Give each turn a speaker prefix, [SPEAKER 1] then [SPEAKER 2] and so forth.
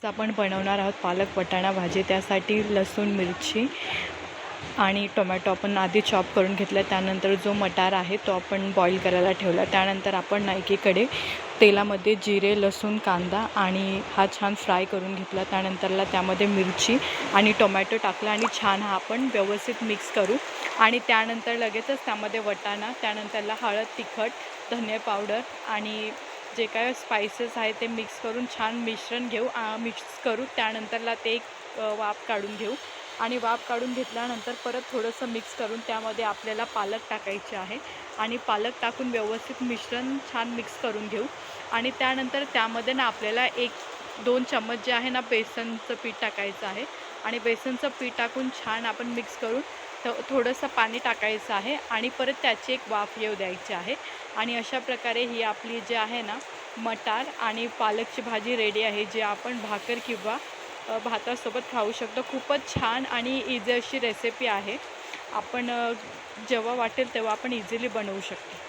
[SPEAKER 1] आज आपण बनवणार आहोत पालक वाटाणा भाजी। त्यासाठी लसूण, मिरची आणि टोमॅटो आपण आधी चॉप करून घेतला। त्यानंतर जो मटार आहे तो आपण बॉईल करायला ठेवला। त्यानंतर आपण एकीकडे तेलामध्ये जिरे, लसूण, कांदा आणि हा छान फ्राय करून घेतला। त्यानंतरला त्यामध्ये मिरची आणि टोमॅटो टाकला आणि छान हा आपण व्यवस्थित मिक्स करू। आणि त्यानंतर लगेचच त्यामध्ये वाटाणा, त्यानंतरला हळद, तिखट, धने पावडर आणि जे काय स्पाइसेस आहे ते मिक्स करून छान मिश्रण घेऊ, मिक्स करू। त्यानंतरला ते एक वाफ काढून घेऊ आणि वाफ काढून घेतल्यानंतर परत थोडंसं मिक्स करून त्यामध्ये आपल्याला पालक टाकायचे आहे आणि पालक टाकून व्यवस्थित मिश्रण छान मिक्स करून घेऊ। आणि त्यानंतर त्यामध्ये ना आपल्याला 1-2 चम्मच जे आहे ना बेसनचं पीठ टाकायचं आहे आणि बेसनचं पीठ टाकून छान आपण मिक्स करून थोडंसं पाणी टाकायचं आहे आणि परत त्याची एक वाफ येऊ द्यायची आहे। आणि अशा प्रकारे ही आपली जी आहे ना मटार आणि पालकची भाजी रेडी आहे, जी आपण भाकर किंवा भातासोबत खाऊ शकतो। खूपच छान आणि इझी अशी रेसिपी आहे। आपण जेव्हा वाटेल तेव्हा आपण इझिली बनवू शकतो।